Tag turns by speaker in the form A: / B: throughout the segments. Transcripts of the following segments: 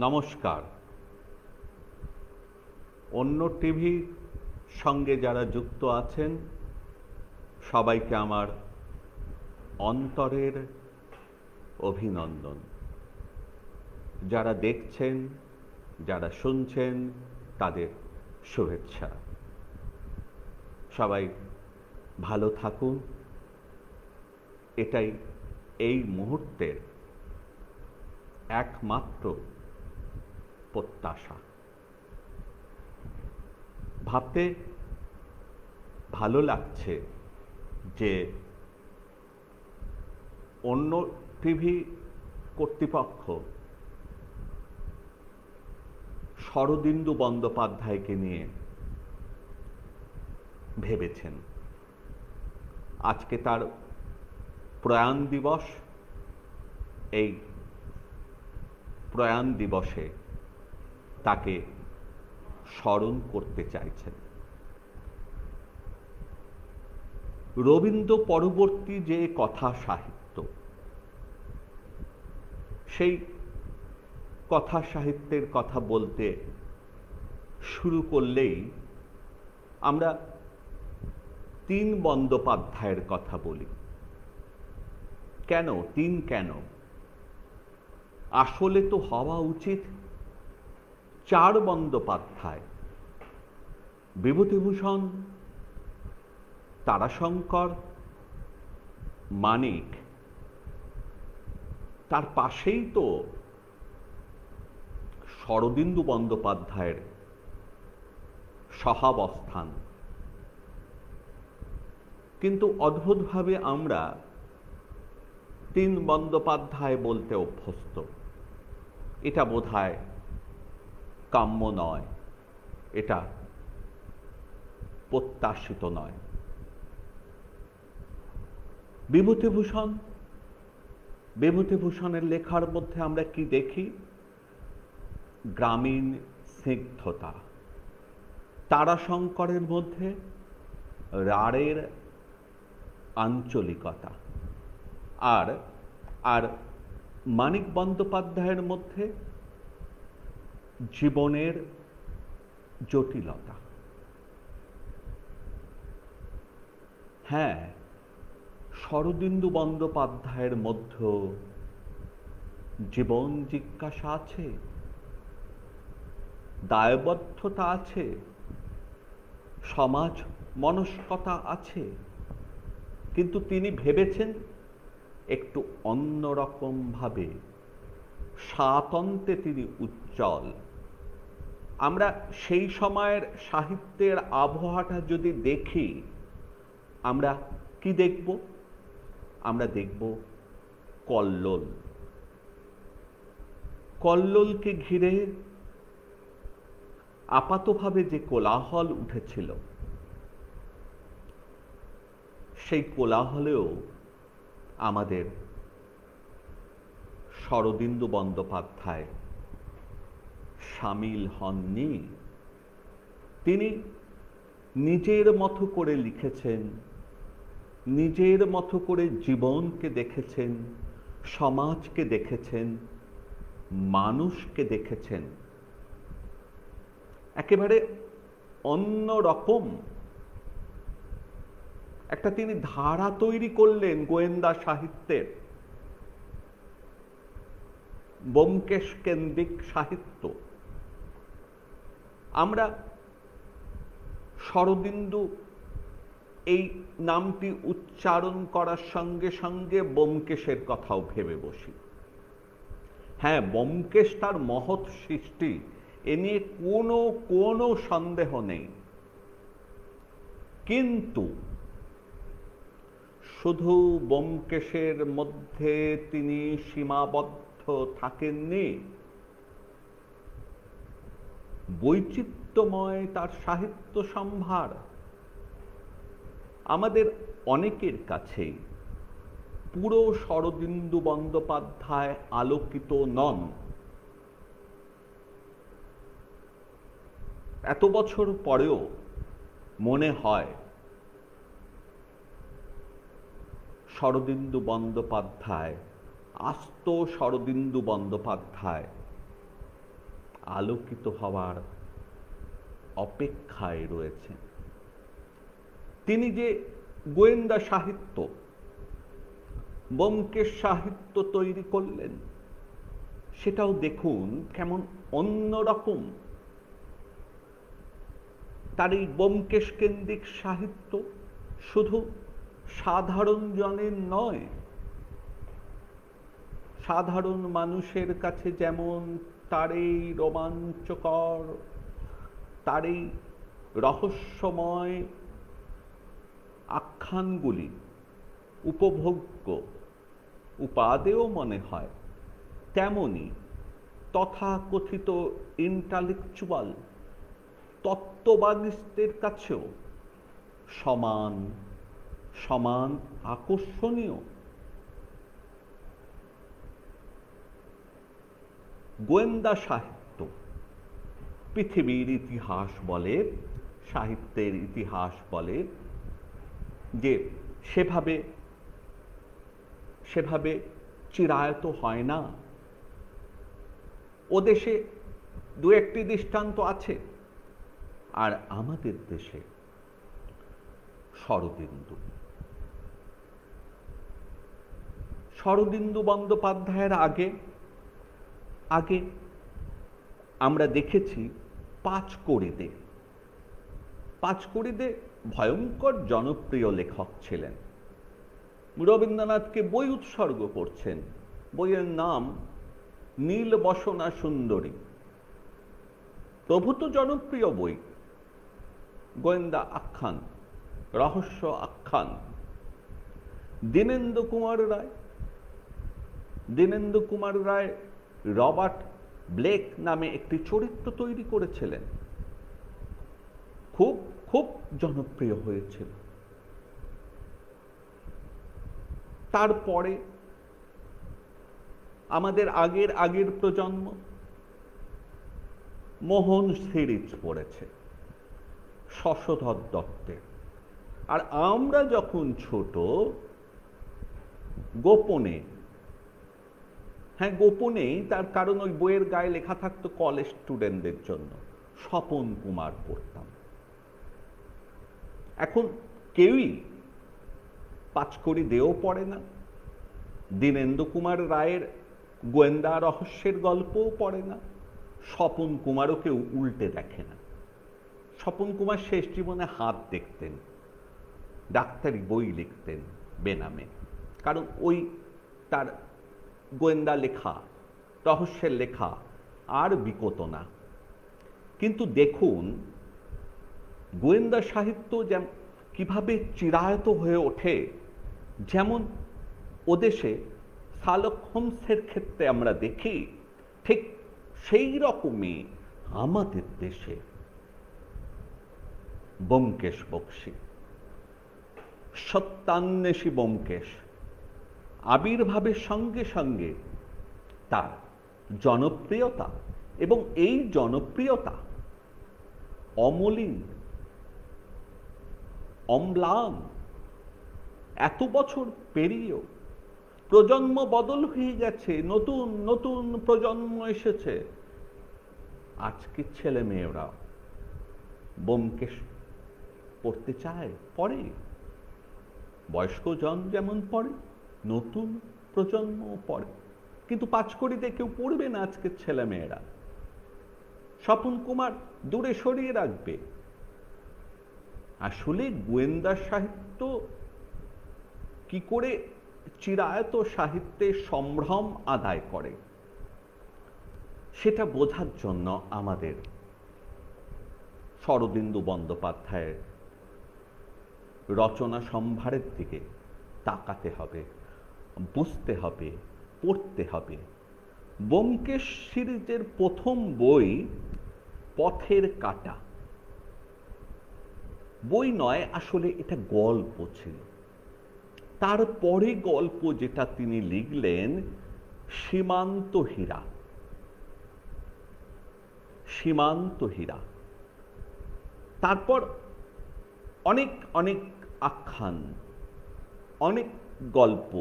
A: নমস্কার। অন্য টিভির সঙ্গে যারা যুক্ত আছেন সবাইকে আমার অন্তরের অভিনন্দন। যারা দেখছেন, যারা শুনছেন, তাদের শুভেচ্ছা। সবাই ভালো থাকুন, এটাই এই মুহূর্তের একমাত্র প্রত্যাশা। ভাবতে ভালো লাগছে যে অন্য টিভি কর্তৃপক্ষ শরদিন্দু বন্দ্যোপাধ্যায়কে নিয়ে ভেবেছেন। আজকে তার প্রয়াণ দিবস। এই প্রয়াণ দিবসে তাকে স্মরণ করতে চাইছেন। রবীন্দ্র পরবর্তী যে কথা সাহিত্য, সেই কথা সাহিত্যের কথা বলতে শুরু করলেই আমরা তিন বন্দ্যোপাধ্যায়ের কথা বলি। কেন তিন? কেন? আসলে তো হওয়া উচিত চার বন্দ্যোপাধ্যায়। বিভূতিভূষণ, তারাশঙ্কর, মানিক, তার পাশেই তো শরদিন্দু বন্দ্যোপাধ্যায়ের সহাবস্থান। কিন্তু অদ্ভুতভাবে আমরা তিন বন্দ্যোপাধ্যায় বলতে অভ্যস্ত। এটা বোধহয় কাম্য নয়, এটা প্রত্যাশিত নয়। বিভূতিভূষণের লেখার মধ্যে আমরা কি দেখি? গ্রামীণ স্নিগ্ধতা। তারাশঙ্করের মধ্যে রাঢ়ের আঞ্চলিকতা, আর মানিক বন্দ্যোপাধ্যায়ের মধ্যে জীবনের জটিলতা। হ্যাঁ, শরদিন্দু বন্দ্যোপাধ্যায়ের মধ্যে জীবন জিজ্ঞাসা আছে, দায়বদ্ধতা আছে, সমাজ মনস্কতা আছে, কিন্তু তিনি ভেবেছেন একটু অন্যরকম ভাবে। স্বাতন্ত্র্যে তিনি উজ্জ্বল। আমরা সেই সময়ের সাহিত্যের আবহাওয়াটা যদি দেখি, আমরা কি দেখব? আমরা দেখব কল্লোল। কল্লোলকে ঘিরে আপাতভাবে যে কোলাহল উঠেছিল, সেই কোলাহলেও আমাদের শরদিন্দু বন্দ্যোপাধ্যায় সামিল হননি। তিনি নিজের মতো করে লিখেছেন, নিজের মতো করে জীবনকে দেখেছেন, সমাজকে দেখেছেন, মানুষকে দেখেছেন। একেবারে অন্য রকম একটা তিনি ধারা তৈরি করলেন গোয়েন্দা সাহিত্যের। ব্যোমকেশ কেন্দ্রিক সাহিত্য। আমরা শরদিন্দু এই নামটি উচ্চারণ করার সঙ্গে সঙ্গে ব্যোমকেশের কথাও ভেবে বসি। হ্যাঁ, ব্যোমকেশ তার মহৎ সৃষ্টি, এ নিয়ে কোনো সন্দেহ নেই। কিন্তু শুধু ব্যোমকেশের মধ্যে তিনি সীমাবদ্ধ থাকেননি। বৈচিত্র্যময় তার সাহিত্য সম্ভার। আমাদের অনেকের কাছেই পুরো শরদিন্দু বন্দ্যোপাধ্যায় আলোকিত নন। এত বছর পরেও মনে হয় শরদিন্দু বন্দ্যোপাধ্যায়, আস্ত শরদিন্দু বন্দ্যোপাধ্যায় আলোকিত হওয়ার অপেক্ষায় রয়েছে। তিনি যে গোয়েন্দা সাহিত্য, ব্যোমকেশ সাহিত্য তৈরি করলেন, সেটাও দেখুন কেমন অন্যরকম। তার এই ব্যোমকেশ কেন্দ্রিক সাহিত্য শুধু সাধারণ জনের নয়, সাধারণ মানুষের কাছে যেমন তার এই রোমাঞ্চকর, তার এই রহস্যময় আখ্যানগুলি উপভোগ্য, উপাদেয় মনে হয়, তেমনি তথাকথিত ইন্টালেকচুয়াল তত্ত্ববাদীদের কাছেও সমান সমান আকর্ষণীয়। গোয়েন্দা সাহিত্য পৃথিবীর ইতিহাস বলে, সাহিত্যের ইতিহাস বলে যে সেভাবে সেভাবে চিরায়ত হয় না। ও দেশে দু একটি দৃষ্টান্ত আছে, আর আমাদের দেশে শরদিন্দু বন্দ্যোপাধ্যায়ের আগে আগে আমরা দেখেছি পাঁচকড়িদে ভয়ঙ্কর জনপ্রিয় লেখক ছিলেন। রবীন্দ্রনাথকে বই উৎসর্গ করছেন, বইয়ের নাম নীল বসনা সুন্দরী। প্রভূত জনপ্রিয় বই, গোয়েন্দা আখ্যান, রহস্য আখ্যান। দীনেন্দ্র কুমার রায় রবার্ট ব্লেক নামে একটি চরিত্র তৈরি করেছিলেন, খুব খুব জনপ্রিয় হয়েছিল। তারপরে আমাদের আগের প্রজন্ম মোহন সিরিজ পড়েছে শশধর দত্তের, আর আমরা যখন ছোট গোপনে, তার কারণ ওই বইয়ের গায়ে লেখা থাকতো কলেজ স্টুডেন্টদের জন্য, স্বপন কুমার পড়তাম। এখন কেউই পাঁচকড়িদেও পড়ে না, দীনেন্দ্র কুমার রায়ের গোয়েন্দা রহস্যের গল্পও পড়ে না, স্বপন কুমারও কেউ উল্টে দেখে না। স্বপন কুমার শেষ জীবনে হাত দেখতেন, ডাক্তারি বই লিখতেন বেনামে, কারণ ওই তার গোয়েন্দা লেখা, রহস্যের লেখা আর বিকত না। কিন্তু দেখুন গোয়েন্দা সাহিত্য যেমন কিভাবে চিরায়ত হয়ে ওঠে, যেমন ওদেশে শার্লক হোমসের ক্ষেত্রে আমরা দেখি, ঠিক সেই রকমই আমাদের দেশে ব্যোমকেশ বক্সী, সত্যান্বেষী ব্যোমকেশ আবির্ভাবের সঙ্গে সঙ্গে তার জনপ্রিয়তা, এবং এই জনপ্রিয়তা অমলিন, অম্লান। এত বছর পেরিয়েও প্রজন্ম বদল হয়ে গেছে, নতুন নতুন প্রজন্ম এসেছে। আজকের ছেলে মেয়েরা ব্যোমকেশ পড়তে চায়, পড়ে, বয়স্ক জন যেমন পড়ে, নতুন প্রজন্ম পড়ে, কিন্তু পাঁচকড়িতে কেউ পড়বে না আজকের ছেলে মেয়েরা। স্বপন কুমার দূরে সরিয়ে রাখবে। আসলে গোয়েন্দা সাহিত্য কি করে চিরায়ত সাহিত্যের সম্ভ্রম আদায় করে, সেটা বোঝার জন্য আমাদের শরদিন্দু বন্দ্যোপাধ্যায়ের রচনা সম্ভারের দিকে তাকাতে হবে, বুঝতে হবে, পড়তে হবে। ব্যোমকেশ সিরিজের প্রথম বই পথের কাঁটা বই নয়, আসলে এটা গল্প ছিল। তারপরে গল্প যেটা তিনি লিখলেন সীমান্ত হীরা, তারপর অনেক অনেক আখ্যান, অনেক গল্প,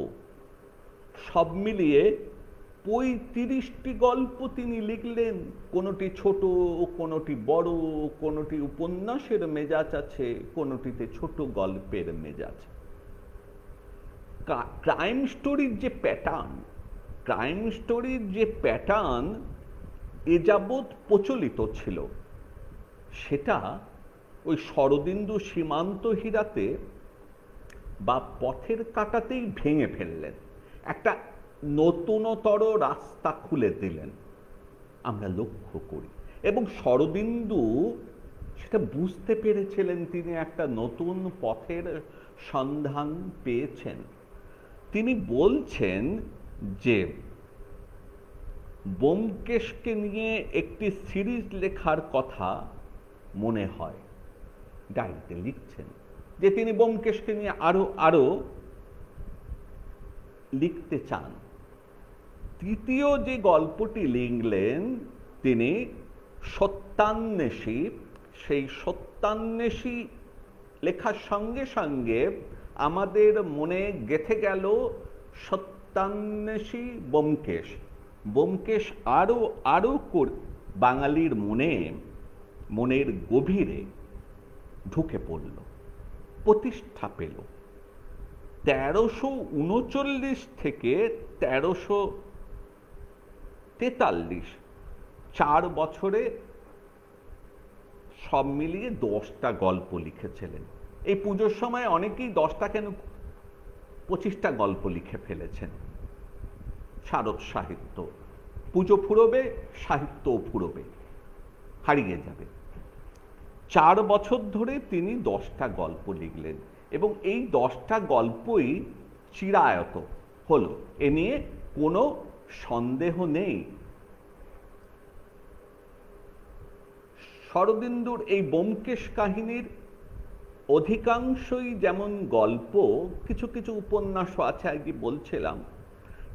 A: সব মিলিয়ে 35টি গল্প তিনি লিখলেন। কোনোটি ছোট, কোনোটি বড়, কোনোটি উপন্যাসের মেজাজ আছে, কোনোটিতে ছোট গল্পের মেজাজ। ক্রাইম স্টোরির যে প্যাটার্ন এ যাবৎ প্রচলিত ছিল, সেটা ওই শরদিন্দু সীমান্ত হীরাতে বা পথের কাঁটাতেই ভেঙে ফেললেন, একটা নতুনতর রাস্তা খুলে দিলেন, আমরা লক্ষ্য করি। এবং শরদিন্দু সেটা বুঝতে পেরেছিলেন, তিনি একটা নতুন পথের সন্ধান পেয়েছেন। তিনি বলছেন যে ব্যোমকেশকে নিয়ে একটি সিরিজ লেখার কথা মনে হয়, ডায়েরিতে লিখছেন যে তিনি ব্যোমকেশকে নিয়ে আরো লিখতে চান। তৃতীয় যে গল্পটি লিখলেন তিনি সত্যান্বেষী। সেই সত্যান্বেষী লেখার সঙ্গে সঙ্গে আমাদের মনে গেঁথে গেল সত্যান্বেষী ব্যোমকেশ। ব্যোমকেশ আরো বাঙালির মনের গভীরে ঢুকে পড়ল, প্রতিষ্ঠা পেল। 1339 থেকে 1343, 4 বছরে সব মিলিয়ে 10টা গল্প লিখেছিলেন। এই পুজোর সময় অনেকেই 10টা কেন 25টা গল্প লিখে ফেলেছেন। শারদ সাহিত্য, পুজো ফুরোবে, সাহিত্যও ফুরোবে, হারিয়ে যাবে। 4 বছর ধরে তিনি 10টা গল্প লিখলেন এবং এই 10টা গল্পই চিরায়ত হলো, এ নিয়ে কোনো সন্দেহ নেই। শরদিন্দুর এই ব্যোমকেশ কাহিনীর অধিকাংশই যেমন গল্প, কিছু কিছু উপন্যাসও আছে, আগে বলছিলাম।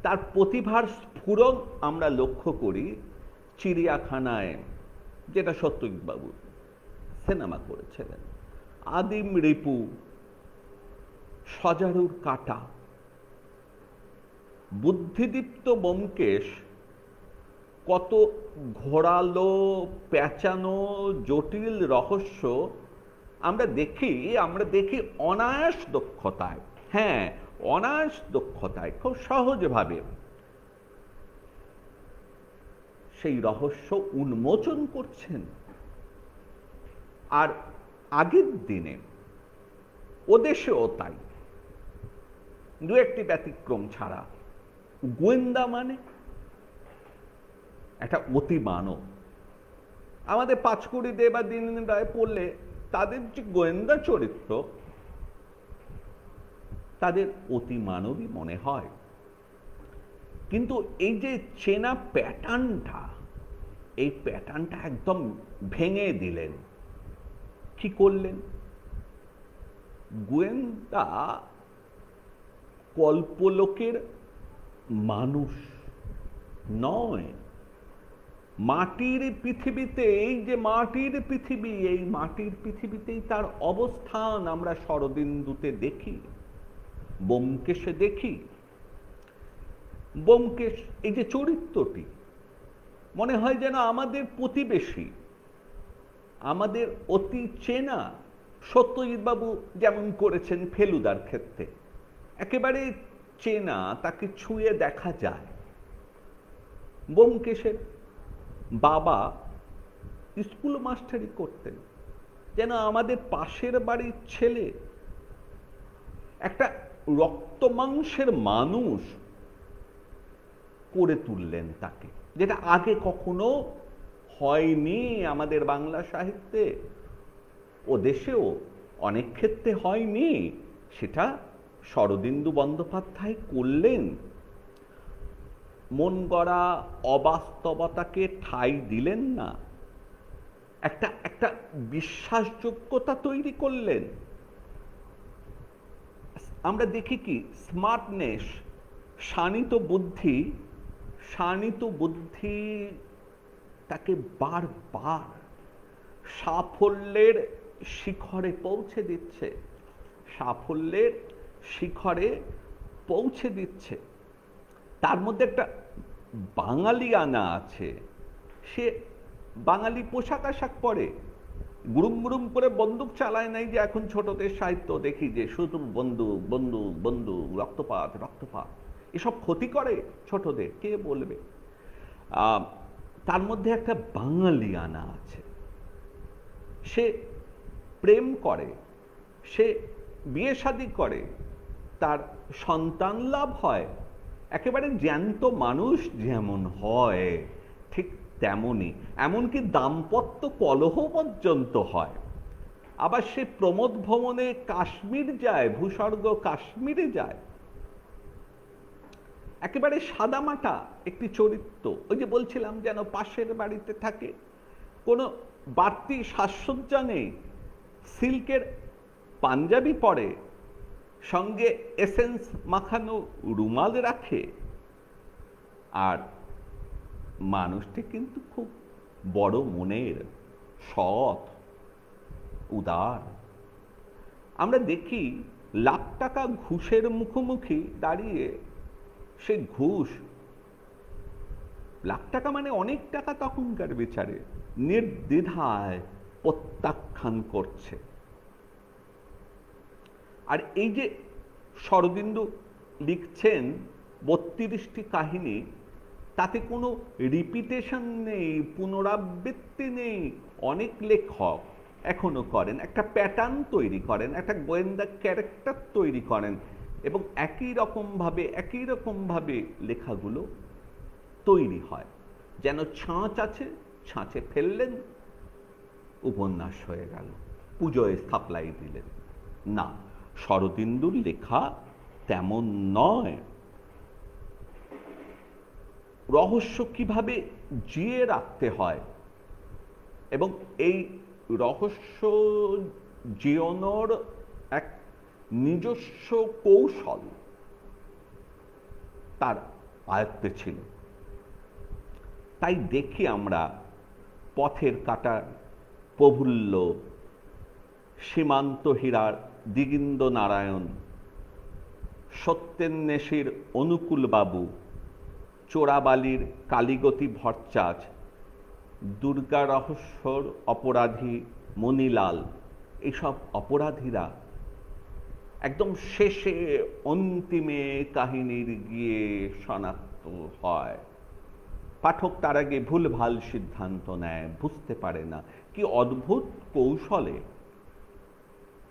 A: তার প্রতিভার স্ফুরণ আমরা লক্ষ্য করি চিড়িয়াখানায়, যেটা সত্যজিৎবাবু সিনেমা করেছিলেন, আদিম রিপু, সজারুর কাঁটা। বুদ্ধিদীপ্ত ব্যোমকেশ কত ঘোরালো, পেঁচানো, জটিল রহস্য আমরা দেখি অনায়াস দক্ষতায়, হ্যাঁ অনায়াস দক্ষতায়, খুব সহজভাবে সেই রহস্য উন্মোচন করছেন। আর আগের দিনে ওদেশেও তাই, দু একটি ব্যতিক্রম ছাড়া। গোয়েন্দা মানে একটা অতি মানব। আমাদের পাঁচকুড়ি দে বা দীনেন রায় পড়লে তাদের যে গোয়েন্দা চরিত্র, তাদের অতি মানবী মনে হয়। কিন্তু এই যে চেনা প্যাটার্নটা, এই প্যাটার্নটা একদম ভেঙে দিলেন। কি করলেন? গোয়েন্দা কল্পলোকের মানুষ নয়, মাটির পৃথিবীতে, এই যে মাটির পৃথিবী, এই মাটির পৃথিবীতেই তার অবস্থান আমরা শরদিন্দুতে দেখি, ব্যোমকেশে দেখি। ব্যোমকেশ এই যে চরিত্রটি মনে হয় যেন আমাদের প্রতিবেশী, আমাদের অতি চেনা। সত্যজিৎবাবু যেমন করেছেন ফেলুদার ক্ষেত্রে, একেবারে চেনা, তাকে ছুঁয়ে দেখা যায়। ব্যোমকেশের বাবা স্কুল মাস্টারি করতেন, যেন আমাদের পাশের বাড়ির ছেলে, একটা রক্ত মাংসের মানুষ করে তুললেন তাকে, যেটা আগে কখনো হয়নি আমাদের বাংলা সাহিত্যে, ও দেশেও অনেক ক্ষেত্রে হয়নি। সেটা শরদিন্দু বন্দ্যোপাধ্যায় করলেন। মন গড়া অবাস্তবতাকে ঠাঁই দিলেন না, একটা বিশ্বাসযোগ্যতা তৈরি করলেন। আমরা দেখি কি স্মার্টনেস, শানিত বুদ্ধি তাকে বারবার সাফল্যের শিখরে পৌঁছে দিচ্ছে। তার মধ্যে একটা বাঙালিয়ানা আছে, সে বাঙালি পোশাক আশাক পরে, গুরুম গুরুম করে বন্দুক চালায় নাই যে এখন ছোটদের সাহিত্য দেখি যে শুধু বন্দুক বন্দুক বন্দুক, রক্তপাত রক্তপাত, এসব ক্ষতি করে ছোটদের, কে বলবে? তার মধ্যে একটা বাঙালিয়ানা আছে। সে প্রেম করে, সে বিয়ে শাদী করে, তার সন্তান লাভ হয়, একেবারে জ্যান্ত মানুষ যেমন হয় ঠিক তেমনই, এমনকি দাম্পত্য কলহ পর্যন্ত হয়। আবার সে প্রমোদ ভ্রমণে কাশ্মীর যায়, ভূস্বর্গ কাশ্মীরে যায়, একেবারে সাদামাটা একটি চরিত্র। ওই যে বলছিলাম যেন পাশের বাড়িতে থাকে, কোনো বাড়তি সাজসজ্জা নেই, সিল্কের পাঞ্জাবি পরে, সঙ্গে এসেন্স মাখানো রুমাল রাখে, আর মানুষটি কিন্তু খুব বড় মনের, সৎ, উদার। আমরা দেখি লাখ টাকা ঘুষের মুখোমুখি দাঁড়িয়ে সে ঘুষ, লাখ টাকা মানে অনেক টাকা তখনকার বিচারে, নির্দ্বিধায় প্রত্যাখ্যান করছে। আর এই যে শরদিন্দু লিখছেন 32টি কাহিনী, তাতে কোনো রিপিটেশন নেই, পুনরাবৃত্তি নেই। অনেক লেখক এখনো করেন, একটা প্যাটার্ন তৈরি করেন, একটা গোয়েন্দা ক্যারেক্টার তৈরি করেন, এবং একই রকমভাবে লেখাগুলো তৈরি হয়, যেন ছাঁচ আছে, ছাঁচে ফেললেন, উপন্যাস হয়ে গেল, পুজোয় সাপ্লাই দিলেন। না, শরদিন্দুর লেখা তেমন নয়। রহস্য কিভাবে জিয়ে রাখতে হয় এবং এই রহস্য জিয়নোর এক নিজস্ব কৌশল তার আয়ত্তে ছিল। তাই দেখি আমরা পথের কাঁটা প্রফুল্ল, সীমান্ত হীরার দিগিন্দ নারায়ণ, সত্যেন্বেষীর অনুকূলবাবু, চোরাবালির কালীগতি ভট্টাচ, দুর্গা রহস্যর অপরাধী মণিলাল, এইসব অপরাধীরা একদম শেষে অন্তিমে কাহিনীর গিয়ে শনাক্ত হয়। পাঠক তার আগে ভুলভাল সিদ্ধান্ত নেয়, বুঝতে পারে না। কি অদ্ভুত কৌশলে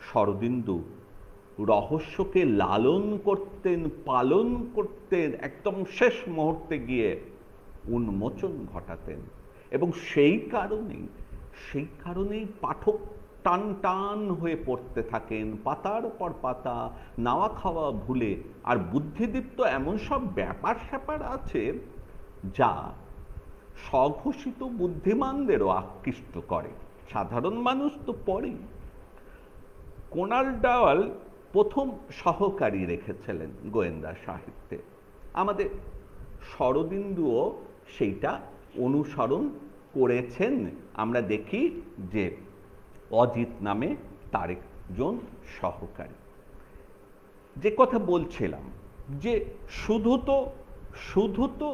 A: শরদিন্দু রহস্যকে লালন করতেন, পালন করতেন, একদম শেষ মুহূর্তে গিয়ে উন্মোচন ঘটাতেন। এবং সেই কারণেই পাঠক টান টান হয়ে পড়তে থাকেন, পাতার পর পাতা, নাওয়া খাওয়া ভুলে। আর বুদ্ধিদীপ্ত এমন সব ব্যাপার স্যাপার আছে যা স্বঘোষিত বুদ্ধিমানদেরও আকৃষ্ট করে, সাধারণ মানুষ তো পড়েই। কোনাল ডাওয়াল প্রথম সহকারী রেখেছিলেন গোয়েন্দা সাহিত্যে, আমাদের শরদিন্দুও সেইটা অনুসরণ করেছেন। আমরা দেখি যে অজিত নামে তার একজন সহকারী। যে কথা বলছিলাম যে শুধু তো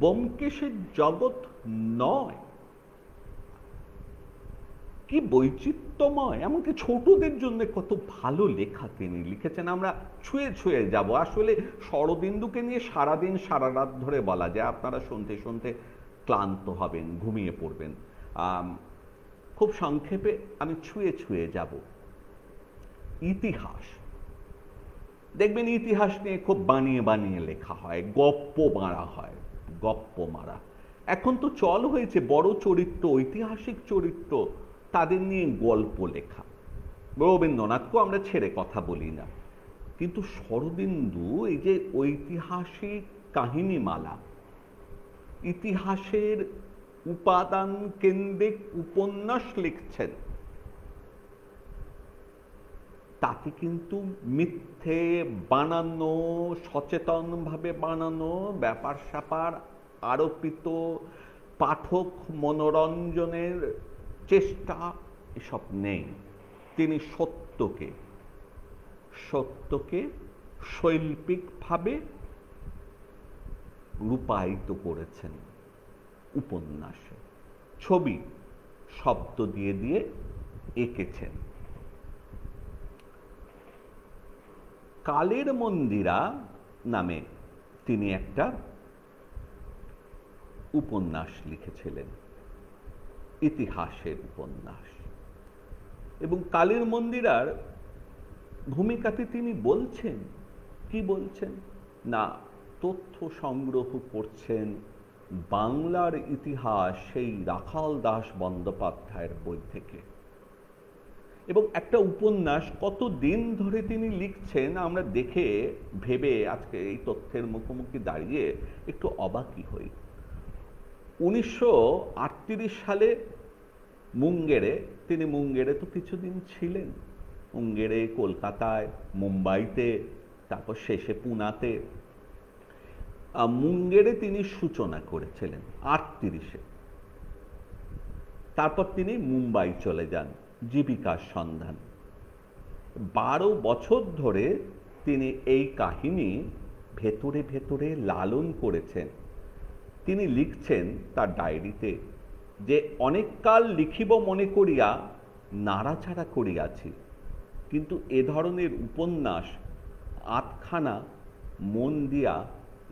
A: ব্যোমকেশের জগৎ নয়, কি বৈচিত্র্যময়, এমনকি ছোটদের জন্য কত ভালো লেখা তিনি লিখেছেন। আমরা ছুঁয়ে ছুঁয়ে যাব। আসলে শরদিন্দুকে নিয়ে সারাদিন সারা রাত ধরে বলা যায়, আপনারা শুনতে শুনতে ক্লান্ত হবেন, ঘুমিয়ে পড়বেন। খুব সংক্ষেপে আমি ছুঁয়ে ছুঁয়ে যাব। ইতিহাস দেখবেন, ইতিহাস নিয়ে খুব বানিয়ে বানিয়ে লেখা হয়, গপ্প মারা। এখন তো চল হয়েছে বড় চরিত্র, ঐতিহাসিক চরিত্র, তাদের নিয়ে গল্প লেখা। রবীন্দ্রনাথকেও আমরা ছেড়ে কথা বলি না, কিন্তু শরদিন্দু এই যে ঐতিহাসিক কাহিনীমালা, ইতিহাসের উপাদান কেন্দ্রিক উপন্যাস লিখছেন, তাতে কিন্তু মিথ্যে বানানো, সচেতনভাবে বানানো ব্যাপার স্যাপার, আরোপিত পাঠক মনোরঞ্জনের চেষ্টা, এসব নেই। তিনি সত্যকে শৈল্পিকভাবে রূপায়িত করেছেন উপন্যাসে, ছবি শব্দ দিয়ে দিয়ে এঁকেছেন। কালের মন্দিরা নামে তিনি একটা উপন্যাস লিখেছিলেন, ইতিহাসের উপন্যাস। এবং কালের মন্দিরার ভূমিকাতে তিনি বলছেন, কি বলছেন না, তথ্য সংগ্রহ করছেন বাংলার ইতিহাস সেই রাখাল দাস বন্দ্যোপাধ্যায়ের বই থেকে। এবং একটা উপন্যাস কত দিন ধরে তিনি লিখছেন আমরা দেখে ভেবে আজকে এই তথ্যের মুখোমুখি দাঁড়িয়ে একটু অবাকই হই। 1938 সালে মুঙ্গেরে, তিনি মুঙ্গেরে তো কিছুদিন ছিলেন, মুঙ্গেরে, কলকাতায়, মুম্বাইতে, তারপর শেষে পুনাতে। মুঙ্গেরে তিনি সূচনা করেছিলেন 38-এ। তারপর তিনি মুম্বাই চলে যান জীবিকার সন্ধান। 12 বছর ধরে তিনি এই কাহিনী ভেতরে ভেতরে লালন করেছেন। তিনি লিখছেন তার ডায়েরিতে যে অনেক কাল লিখিব মনে করিয়া নাড়াচাড়া করিয়াছি, কিন্তু এ ধরনের উপন্যাস আধখানা মন দিয়া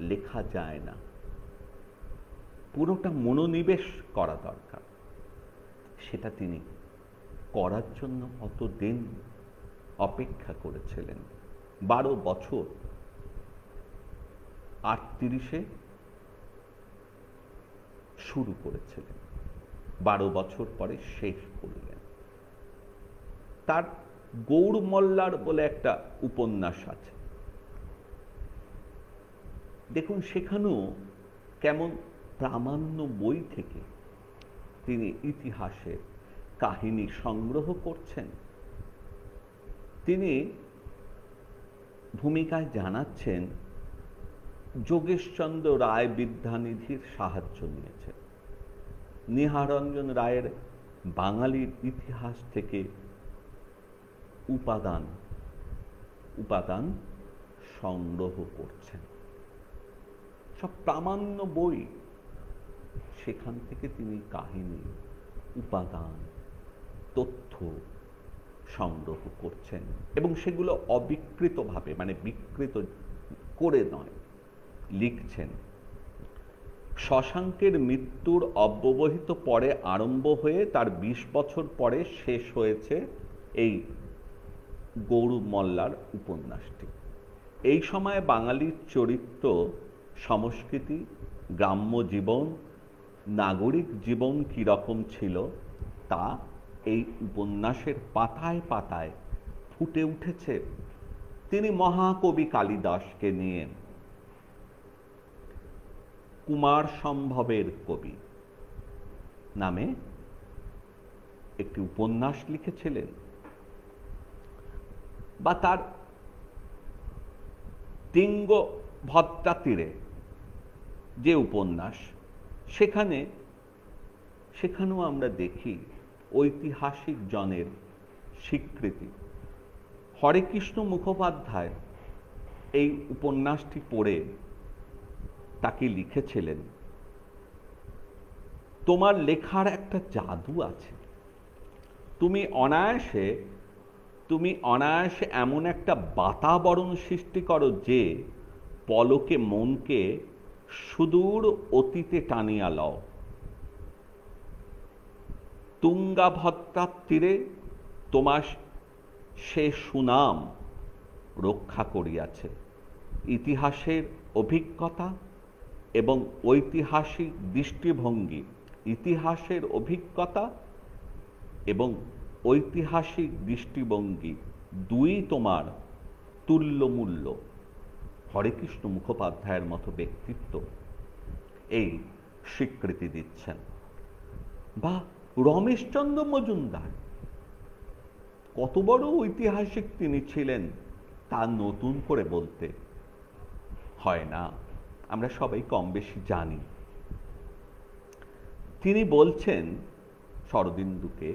A: লেখা যায় না, পুরোটা মনোনিবেশ করা দরকার। সেটা তিনি করার জন্য কতদিন অপেক্ষা করেছিলেন, 12 বছর। 38-এ শুরু করেছিলেন, 12 বছর পরে শেষ করলেন। তার গৌড় মল্লার বলে একটা উপন্যাস আছে, দেখুন সেখানেও কেমন প্রামাণ্য বই থেকে তিনি ইতিহাসের কাহিনী সংগ্রহ করছেন। তিনি ভূমিকায় জানাচ্ছেন যোগেশচন্দ্র রায় বিদ্যানিধির সাহায্য নিয়েছেন, নিহারঞ্জন রায়ের বাঙালির ইতিহাস থেকে উপাদান সংগ্রহ করছেন। সব প্রামাণ্য বই, সেখান থেকে তিনি কাহিনী, উপাদান, তথ্য সংগ্রহ করছেন এবং সেগুলো অবিকৃতভাবে, মানে বিকৃত করে নয়, লিখছেন। শশাঙ্কের মৃত্যুর অব্যবহিত পরে আরম্ভ হয়ে তার 20 বছর পরে শেষ হয়েছে এই গৌড় মল্লার উপন্যাসটি। এই সময়ে বাঙালির চরিত্র, সংস্কৃতি, গ্রাম্য জীবন, নাগরিক জীবন কীরকম ছিল তা এই উপন্যাসের পাতায় পাতায় ফুটে উঠেছে। তিনি মহাকবি কালিদাসকে নিয়ে কুমার সম্ভবের কবি নামে একটি উপন্যাস লিখেছিলেন, বা তার তিঙ্গ ভদ্রা তীরে যে উপন্যাস, সেখানেও আমরা দেখি ঐতিহাসিক জনের স্বীকৃতি। হরেকৃষ্ণ মুখোপাধ্যায় এই উপন্যাসটি পড়ে তাকে লিখেছিলেন, তোমার লেখার একটা জাদু আছে, তুমি অনায়াসে এমন একটা বাতাবরণ সৃষ্টি করো যে পলকে মনকে সুদূর অতীতে টানিয়া লও। তুঙ্গাভদ্রার তীরে তোমার সে সুনাম রক্ষা করিয়াছে। ইতিহাসের অভিজ্ঞতা এবং ঐতিহাসিক দৃষ্টিভঙ্গি, ইতিহাসের অভিজ্ঞতা এবং ঐতিহাসিক দৃষ্টিভঙ্গি দুই তোমার তুল্যমূল্য। হরেকৃষ্ণ মুখোপাধ্যায়ের মতো ব্যক্তিত্ব এই স্বীকৃতি দিচ্ছেন। বা রমেশচন্দ্র মজুমদার, কত বড় ঐতিহাসিক তিনি ছিলেন তা নতুন করে বলতে হয় না, আমরা সবাই কম বেশি জানি। তিনি বলছেন, শরদিন্দুকে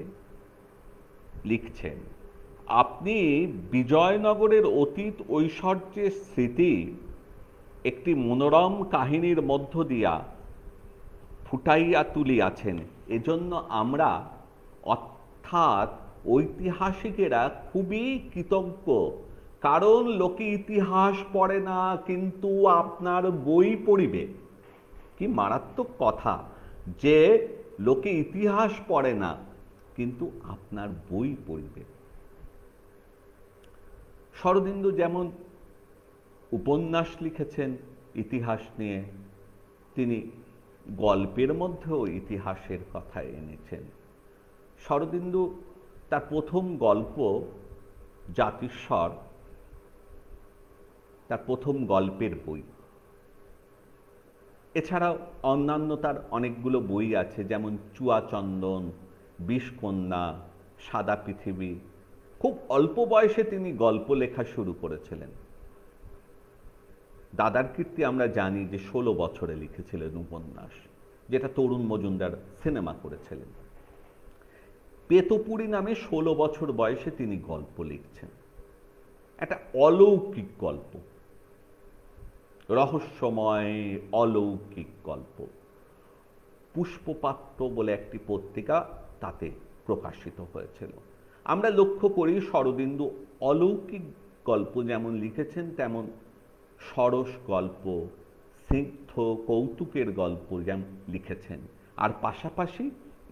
A: লিখছেন, আপনি বিজয়নগরের অতীত ঐশ্বর্যের স্মৃতি একটি মনোরম কাহিনীর মধ্য দিয়া ফুটাইয়া তুলিয়াছেন। এজন্য আমরা অর্থাৎ ঐতিহাসিকেরা খুবই কৃতজ্ঞ, কারণ লোকে ইতিহাস পড়ে না কিন্তু আপনার বই পড়িবে। কি মারাত্মক কথা যে লোকে ইতিহাস পড়ে না কিন্তু আপনার বই পড়িবে। শরদিন্দু যেমন উপন্যাস লিখেছেন ইতিহাস নিয়ে, তিনি গল্পের মধ্যেও ইতিহাসের কথা এনেছেন। শরদিন্দু তার প্রথম গল্প জাতিস্বর, তার প্রথম গল্পের বই। এছাড়াও অন্যান্য তার অনেকগুলো বই আছে, যেমন চুয়াচন্দন, বিষকন্যা, সাদা পৃথিবী। খুব অল্প বয়সে তিনি গল্প লেখা শুরু করেছিলেন। দাদার কীর্তি আমরা জানি যে 16 বছরে লিখেছিলেন উপন্যাস, যেটা তরুণ মজুমদার সিনেমা করেছিলেন। পেতপুরী নামে 16 বছর বয়সে তিনি গল্প লিখছেন। একটা অলৌকিক গল্প, রহস্যময় অলৌকিক গল্প। পুষ্পপাত্র বলে একটি পত্রিকা তাতে প্রকাশিত হয়েছিল। আমরা লক্ষ্য করি শরদিন্দু অলৌকিক গল্প যেমন লিখেছেন, তেমন সরস গল্প, স্নিগ্ধ কৌতুকের গল্প যেমন লিখেছেন, আর পাশাপাশি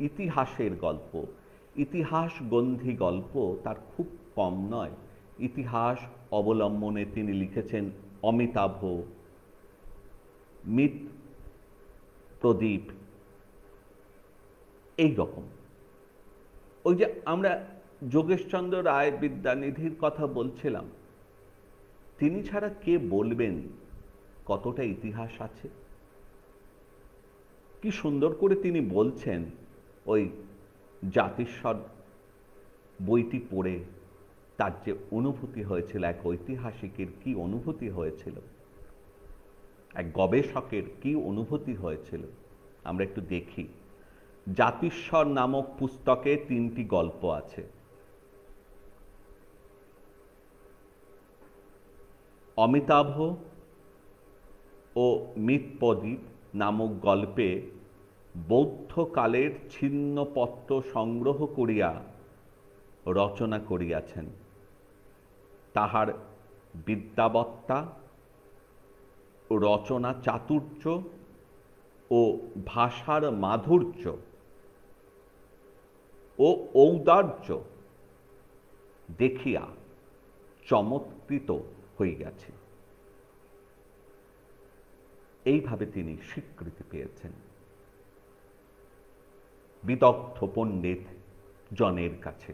A: ইতিহাসের গল্প, ইতিহাসগন্ধি গল্প তার খুব কম নয়। ইতিহাস অবলম্বনে তিনি লিখেছেন অমিতাভ, মিত প্রদীপ, এই রকম। ওই যে আমরা যোগেশচন্দ্র রায় বিদ্যানিধির কথা বলছিলাম, তিনি ছাড়া কে বলবেন কতটা ইতিহাস আছে। কি সুন্দর করে তিনি বলছেন ওই জাতিস্বর বইটি পড়ে তার যে অনুভূতি হয়েছিল, এক ঐতিহাসিকের কি অনুভূতি হয়েছিল, এক গবেষকের কি অনুভূতি হয়েছিল, আমরা একটু দেখি। জাতিস্বর নামক পুস্তকে 3টি গল্প আছে। অমিতাভ ও মিতপ্রদীপ নামক গল্পে বৌদ্ধকালের ছিন্নপত্র সংগ্রহ করিয়া রচনা করিয়াছেন। তাহার বিদ্যাবত্তা, রচনা চাতুর্য ও ভাষার মাধুর্য ও ঔদার্য দেখিয়া চমৎকৃত হয়ে গেছে। এইভাবে তিনি স্বীকৃতি পেয়েছেন বিদগ্ধ পণ্ডিত জনের কাছে,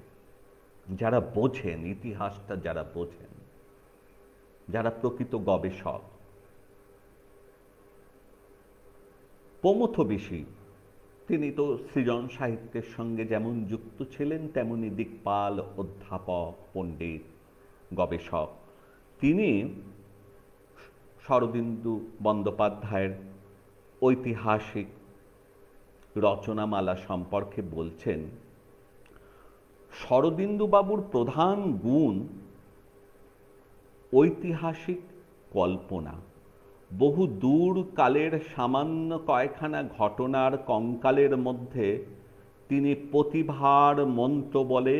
A: যারা বোঝেন ইতিহাসটা, যারা বোঝেন, যারা প্রকৃত গবেষক। প্রমথ বিশী, তিনি তো সৃজন সাহিত্যের সঙ্গে যেমন যুক্ত ছিলেন, তেমনি দিকপাল, অধ্যাপক, পণ্ডিত, গবেষক। তিনি শরদিন্দু বন্দ্যোপাধ্যায়ের ঐতিহাসিক রচনামালা সম্পর্কে বলছেন, শরদিন্দু বাবুর প্রধান গুণ ঐতিহাসিক কল্পনা। বহু দূর কালের সামান্য কয়েকখানা ঘটনার কঙ্কালের মধ্যে তিনি প্রতিভার মন্ত্র বলে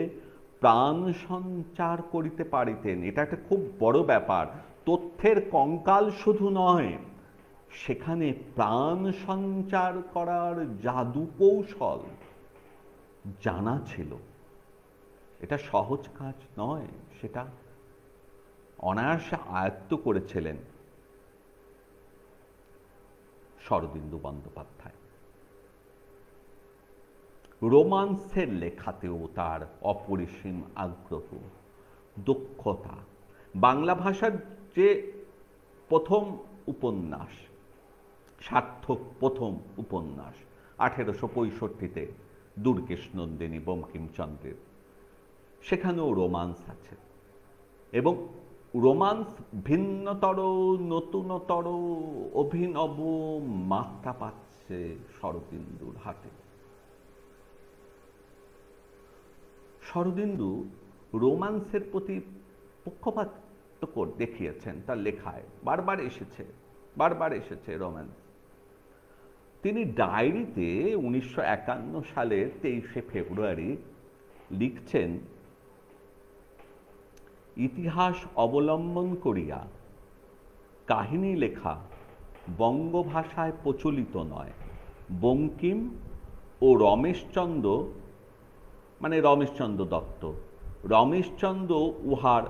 A: প্রাণ সঞ্চার করিতে পারিতেন। এটা একটা খুব বড় ব্যাপার। তথ্যের কঙ্কাল শুধু নয়, সেখানে প্রাণ সঞ্চার করার জাদু কৌশল জানা ছিল। এটা সহজ কাজ নয়, সেটা অনায়াসে আয়ত্ত করেছিলেন শরদিন্দু বন্দ্যোপাধ্যায়। রোমান্সের লেখাতেও তার অপরিসীম আগ্রহ, দক্ষতা। বাংলা ভাষার যে প্রথম উপন্যাস, সার্থক প্রথম উপন্যাস 1865-তে দুর্গেশনন্দিনী বঙ্কিমচন্দ্রের, সেখানেও রোমান্স আছে, এবং রোমান্স ভিন্নতর, নতুনতর, অভিনব মাত্রা পাচ্ছে শরদিন্দুর হাতে। শরদিন্দু রোমান্সের প্রতি পক্ষপাত দেখিয়েছেন, তার লেখায় বারবার এসেছে। বারবার এসেছে রোম্যান্স। তিনি ডায়েরিতে 1951 সালের 23শে ফেব্রুয়ারি লিখছেন, ইতিহাস অবলম্বন করিয়া কাহিনী লেখা বঙ্গভাষায় প্রচলিত নয়। বঙ্কিম ও রমেশচন্দ্র, মানে রমেশচন্দ্র দত্ত, রমেশচন্দ্র উহার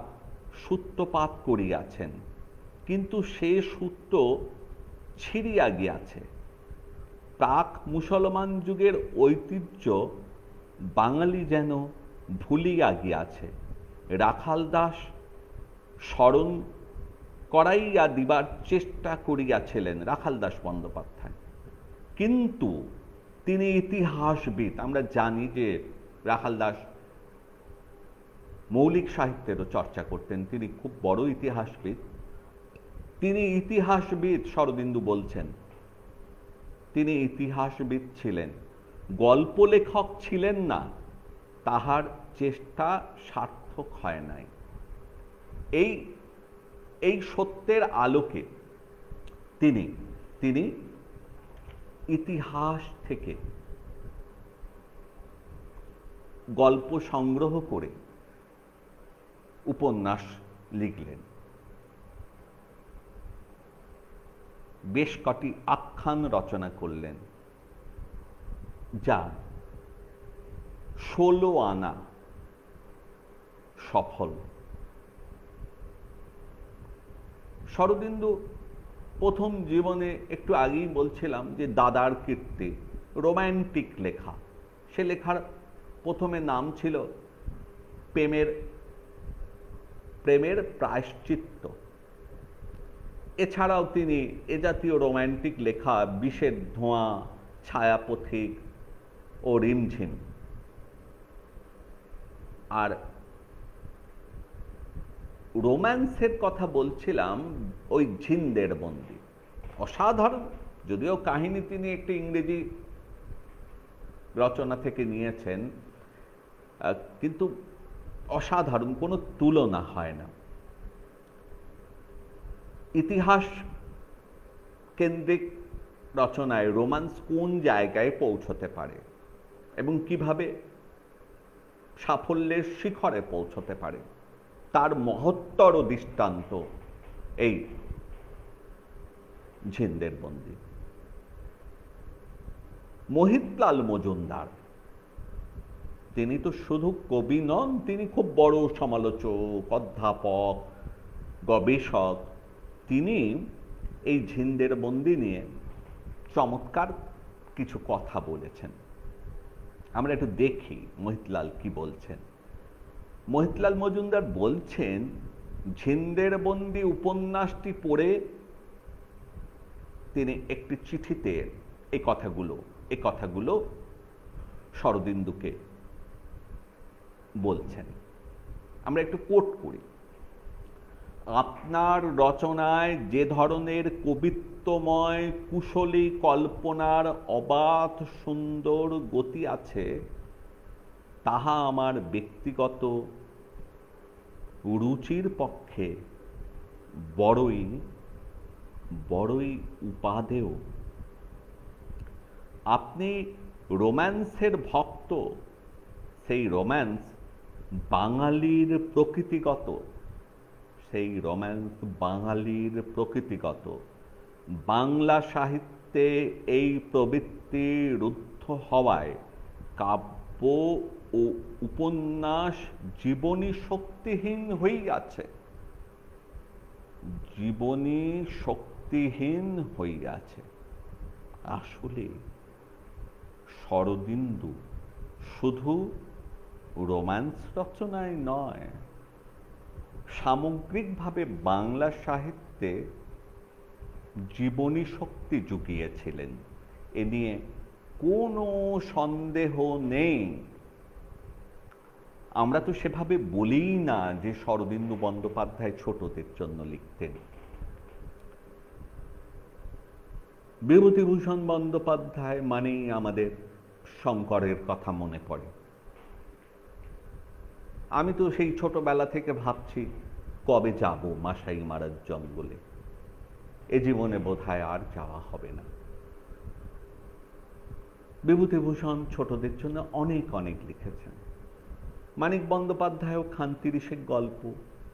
A: সূত্রপাত করিয়াছেন, কিন্তু সে সূত্র ছিঁড়িয়া গিয়াছে। প্রাক মুসলমান যুগের ঐতিহ্য বাঙালি যেন ভুলিয়া গিয়াছে। রাখাল দাস স্মরণ করাইয়া দিবার চেষ্টা করিয়াছিলেন, রাখাল দাস বন্দ্যোপাধ্যায়, কিন্তু তিনি ইতিহাসবিদ। আমরা জানি যে রাখাল দাস মৌলিক সাহিত্যেরও চর্চা করতেন, তিনি খুব বড় ইতিহাসবিদ। তিনি ইতিহাসবিদ, শরদিন্দু বলছেন তিনি ইতিহাসবিদ ছিলেন, গল্প লেখক ছিলেন না, তাহার চেষ্টা সার্থক হয় নাই। এই সত্যের আলোকে তিনি ইতিহাস থেকে গল্প সংগ্রহ করে উপন্যাস লিখলেন। বেশ কটি আখ্যান রচনা করলেন, যা 16 আনা সফল। শরদিন্দু প্রথম জীবনে, একটু আগেই বলছিলাম যে দাদার কীর্তি, রোম্যান্টিক লেখা। সে লেখার প্রথমে নাম ছিল প্রেমের প্রায়শ্চিত্ত। এছাড়াও তিনি এ জাতীয় রোম্যান্টিক লেখা বিষের ধোঁয়া, ছায়াপথিক ও রিমঝিম, আর রোম্যান্সের কথা বলছিলাম ওই ঝিন্দের বন্দি, অসাধারণ। যদিও কাহিনী তিনি একটি ইংরেজি রচনা থেকে নিয়েছেন, কিন্তু অসাধারণ, কোনো তুলনা হয় না। ইতিহাস কেন্দ্রিক রচনায় রোম্যান্স কোন জায়গায় পৌঁছতে পারে এবং কিভাবে সাফল্যের শিখরে পৌঁছতে পারে, তার মহত্তর দৃষ্টান্ত এই ঝিন্দের বন্দি। মোহিতলাল মজুমদার, তিনি তো শুধু কবি নন, তিনি খুব বড় সমালোচক, অধ্যাপক, গবেষক। তিনি এই ঝিন্দের বন্দি নিয়ে চমৎকার কিছু কথা বলেছেন। আমরা একটু দেখি মোহিতলাল কি বলছেন। মোহিতলাল মজুমদার বলছেন, ঝিন্দের বন্দি উপন্যাসটি পড়ে তিনি একটি চিঠিতে এই কথাগুলো শরদিন্দুকে বলছেন। আমরা একটু কোট করি। আপনার রচনায় যে ধরনের কবিত্বময় কুশলী কল্পনার অবাধ সুন্দর গতি আছে, তাহা আমার ব্যক্তিগত রুচির পক্ষে বড়ই উপাদেয়। আপনি রোম্যান্সের ভক্ত, সেই রোম্যান্স বাঙালির প্রকৃতিগত। বাংলা সাহিত্যে এই প্রবৃত্তি রুদ্ধ হওয়ায় কাব্য ও উপন্যাস জীবনী শক্তিহীন হইয়াছে। আসলে শরদিন্দু শুধু রোম্যান্স রচনায় নয়, সামগ্রিকভাবে বাংলা সাহিত্যে জীবনী শক্তি জুগিয়েছিলেন, এ নিয়ে কোনো সন্দেহ নেই। আমরা তো সেভাবে বলিই না যে শরদিন্দু বন্দ্যোপাধ্যায় ছোটদের জন্য লিখতেন। বিভূতিভূষণ বন্দ্যোপাধ্যায় মানেই আমাদের শঙ্করের কথা মনে পড়ে। আমি তো সেই ছোটবেলা থেকে ভাবছি কবে যাব মাসাই মারার জঙ্গলে। এ জীবনে বোধহয় আর যাওয়া হবে না। বিভূতিভূষণ ছোটদের জন্য অনেক অনেক লিখেছেন। মানিক বন্দ্যোপাধ্যায়ও খান-তিরিশেক গল্প,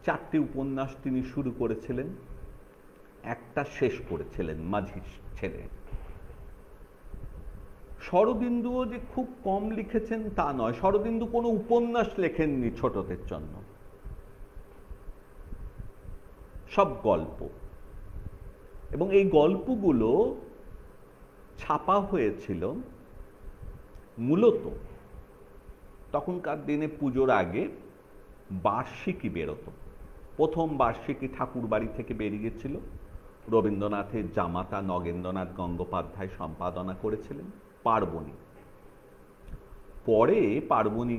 A: 4টি উপন্যাস তিনি শুরু করেছিলেন, একটা শেষ করেছিলেন মাঝির ছেলে। শরদিন্দুও যে খুব কম লিখেছেন তা নয়, শরদিন্দু কোনো উপন্যাস লেখেননি ছোটদের জন্য, সব গল্প। এবং এই গল্পগুলো ছাপা হয়েছিল মূলত তখনকার দিনে পুজোর আগে বার্ষিকী বেরোতো। প্রথম বার্ষিকী ঠাকুর বাড়ি থেকে বেরিয়েছিল, রবীন্দ্রনাথের জামাতা নগেন্দ্রনাথ গঙ্গোপাধ্যায় সম্পাদনা করেছিলেন, পার্বণী। পরে পার্বণী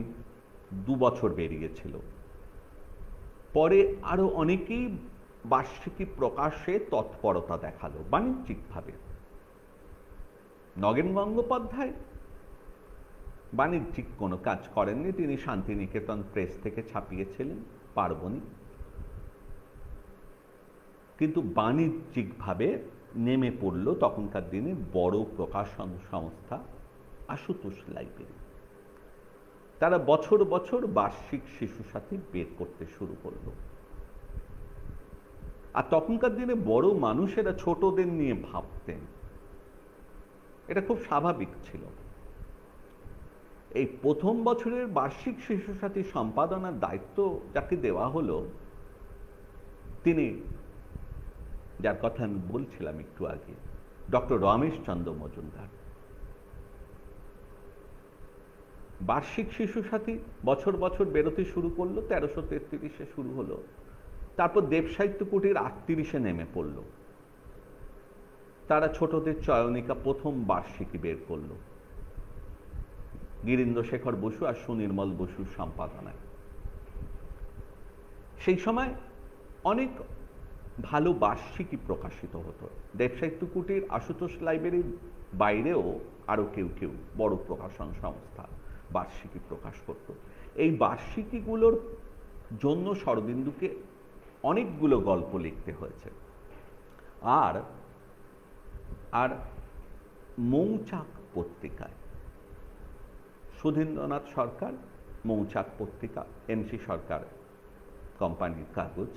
A: 2 বছর বেরিয়েছিল। পরে আরো অনেকেই বার্ষিকী প্রকাশে তৎপরতা দেখালো বাণিজ্যিকভাবে। নগেন গঙ্গোপাধ্যায় বাণিজ্যিক কোনো কাজ করেননি, তিনি শান্তিনিকেতন প্রেস থেকে ছাপিয়েছিলেন পার্বণী। কিন্তু বাণিজ্যিকভাবে নেমে পড়ল তখনকার দিনে বড় প্রকাশন সংস্থা আশুতোষ লাইব্রেরি। তারা বছর বছর বার্ষিক শিশু সাথী বের করতে শুরু করলো। আর তখনকার দিনে বড় মানুষেরা ছোটদের নিয়ে ভাবতেন, এটা খুব স্বাভাবিক ছিল। এই প্রথম বছরের বার্ষিক শিশু সাথী সম্পাদনার দায়িত্ব যাকে দেওয়া হলো, তিনি, যার কথা আমি বলছিলাম একটু আগে, ডক্টর রমেশচন্দ্র মজুমদার। বার্ষিক শিশু সাথী বছর বছর বেরোতে শুরু করলো, 1333-এ শুরু হলো। তারপর দেব সাহিত্য কুটির 38-এ নেমে পড়ল। তারা ছোটদের চয়নিকা প্রথম বার্ষিকী বের করলো গিরীন্দ্রশেখর বসু আর সুনির্মল বসুর সম্পাদনায়। সেই সময় অনেক ভালো বার্ষিকী প্রকাশিত হতো। দেব সাহিত্য কুটির, আশুতোষ লাইব্রেরির বাইরেও আরো কেউ কেউ বড় প্রকাশন সংস্থা বার্ষিকী প্রকাশ করত। এই বার্ষিকীগুলোর জন্য শরদিন্দুকে অনেকগুলো গল্প লিখতে হয়েছে। আর আর মৌচাক পত্রিকায়, সুধীন্দ্রনাথ সরকার মৌচাক পত্রিকা, এমসি সরকার কোম্পানির কাগজ,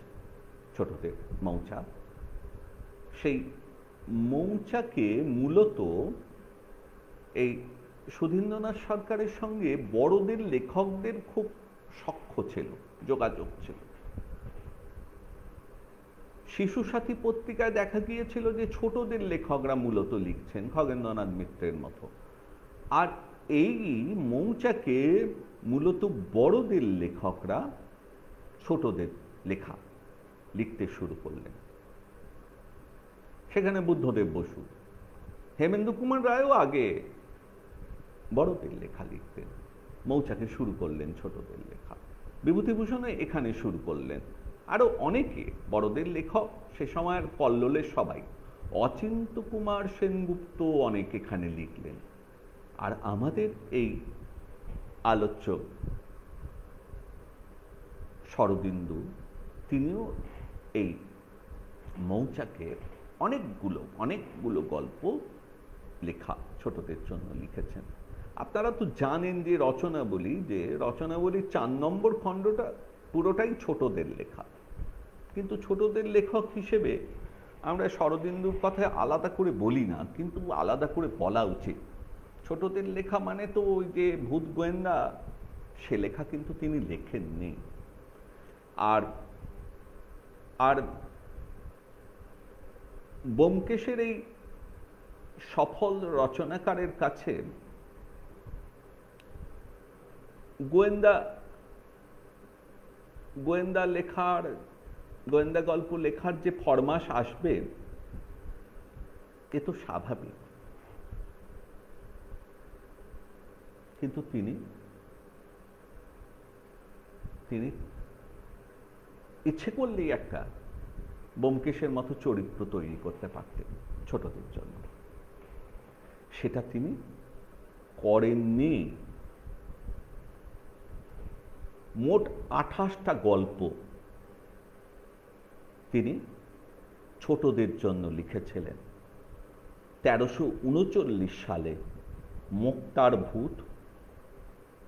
A: ছোটদের মৌচাক। সেই মৌচাকে মূলত এই সুধীন্দ্রনাথ সরকারের সঙ্গে বড়দের লেখকদের খুব সখ্য ছিল, যোগাযোগ ছিল। শিশু সাথী পত্রিকায় দেখা গিয়েছিল যে ছোটদের লেখকরা মূলত লিখছেন, খগেন্দ্রনাথ মিত্রের মতো। আর এই মৌচাকে মূলত বড়দের লেখকরা ছোটদের লেখা লিখতে শুরু করলেন। সেখানে বুদ্ধদেব বসু, হেমেন্দ্র কুমার রায়ও আগে বড়দের লেখা লিখতেন, মৌচাকে শুরু করলেন ছোটদের লেখা। বিভূতিভূষণও এখানে শুরু করলেন। আরো অনেকে বড়দের লেখক সে সময়ের কল্লোলের সবাই, অচিন্ত কুমার সেনগুপ্ত অনেক এখানে লিখলেন। আর আমাদের এই আলোচ্য শরদিন্দু, তিনিও এই মৌচাকের অনেকগুলো গল্প লেখা ছোটদের জন্য লিখেছেন। আপনারা তো জানেন যে রচনাবলীর 4 নম্বর খণ্ডটা পুরোটাই ছোটদের লেখা। কিন্তু ছোটদের লেখক হিসেবে আমরা শরদিন্দুর কথায় আলাদা করে বলি না, কিন্তু আলাদা করে বলা উচিত। ছোটদের লেখা মানে তো ওই যে ভূত গোয়েন্দা, সে লেখা কিন্তু তিনি লেখেননি। আর আর ব্যোমকেশের এই সফল রচনাকারের কাছে গোয়েন্দা গল্প লেখার যে ফরমাস আসবে, এ তো স্বাভাবিক। কিন্তু তিনি ইচ্ছে করলেই একটা ব্যোমকেশের মতো চরিত্র তৈরি করতে পারতেন ছোটদের জন্য, সেটা তিনি করেননি। মোট 28টা গল্প তিনি ছোটদের জন্য লিখেছিলেন। 1339 সালে মোক্তার ভূত